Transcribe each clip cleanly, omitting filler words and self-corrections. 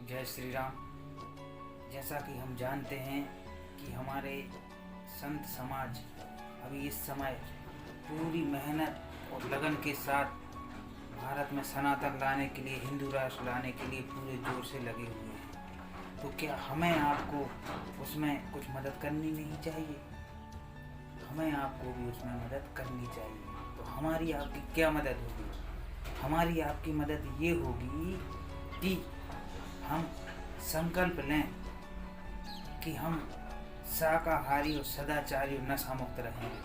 जय श्री राम। जैसा कि हम जानते हैं कि हमारे संत समाज अभी इस समय पूरी मेहनत और लगन के साथ भारत में सनातन लाने के लिए, हिंदू राष्ट्र लाने के लिए पूरे जोर से लगे हुए हैं। तो क्या हमें आपको उसमें कुछ मदद करनी नहीं चाहिए? हमें आपको भी उसमें मदद करनी चाहिए। तो हमारी आपकी क्या मदद होगी? हमारी आपकी मदद ये होगी कि हम संकल्प लें कि हम शाकाहारी और सदाचारी और नशा मुक्त रहेंगे।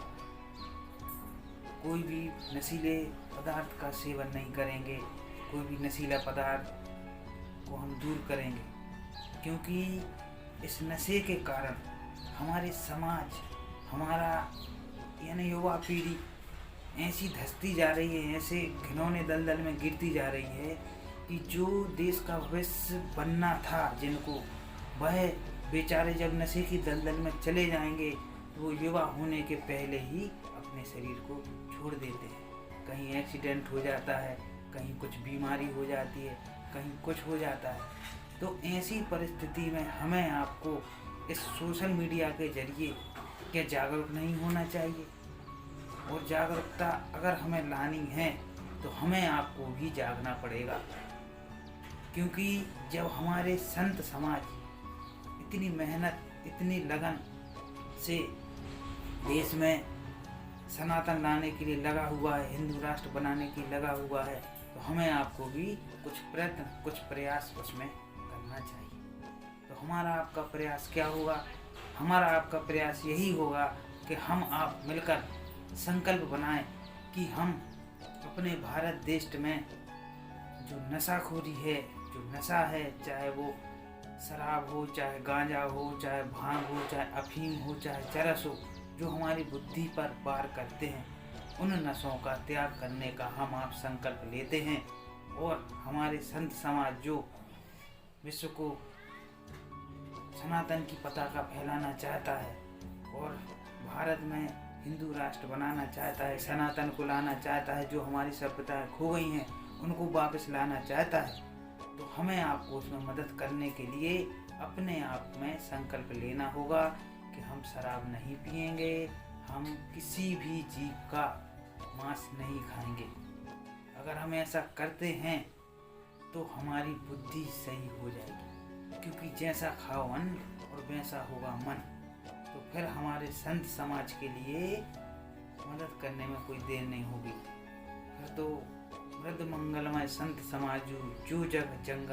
कोई भी नशीले पदार्थ का सेवन नहीं करेंगे, कोई भी नशीला पदार्थ को हम दूर करेंगे, क्योंकि इस नशे के कारण हमारे समाज, हमारा यानी युवा पीढ़ी ऐसी धंसती जा रही है, ऐसे घिनौने दलदल में गिरती जा रही है कि जो देश का भविष्य बनना था जिनको, वह बेचारे जब नशे की दलदल में चले जाएंगे तो वो युवा होने के पहले ही अपने शरीर को छोड़ देते हैं। कहीं एक्सीडेंट हो जाता है, कहीं कुछ बीमारी हो जाती है, कहीं कुछ हो जाता है। तो ऐसी परिस्थिति में हमें आपको इस सोशल मीडिया के जरिए क्या जागरूक नहीं होना चाहिए? और जागरूकता अगर हमें लानी है तो हमें आपको भी जागना पड़ेगा, क्योंकि जब हमारे संत समाज इतनी मेहनत, इतनी लगन से देश में सनातन लाने के लिए लगा हुआ है, हिंदू राष्ट्र बनाने की लगा हुआ है, तो हमें आपको भी कुछ प्रयत्न, कुछ प्रयास उसमें करना चाहिए। तो हमारा आपका प्रयास क्या होगा? हमारा आपका प्रयास यही होगा कि हम आप मिलकर संकल्प बनाएं कि हम अपने भारत देश में जो नशाखोरी है, जो नशा है, चाहे वो शराब हो, चाहे गांजा हो, चाहे भांग हो, चाहे अफीम हो, चाहे चरस हो, जो हमारी बुद्धि पर वार करते हैं, उन नशों का त्याग करने का हम आप संकल्प लेते हैं। और हमारे संत समाज जो विश्व को सनातन की पताका फैलाना चाहता है और भारत में हिंदू राष्ट्र बनाना चाहता है, सनातन को लाना चाहता है, जो हमारी सभ्यताएं खो गई हैं उनको वापस लाना चाहता है, तो हमें आपको उसमें मदद करने के लिए अपने आप में संकल्प लेना होगा कि हम शराब नहीं पिएंगे, हम किसी भी जीव का मांस नहीं खाएंगे। अगर हम ऐसा करते हैं तो हमारी बुद्धि सही हो जाएगी, क्योंकि जैसा खाओ अन्न और वैसा होगा मन। तो फिर हमारे संत समाज के लिए मदद करने में कोई देर नहीं होगी। फिर तो वृद्ध मंगलमय संत समाज जो जग जंगम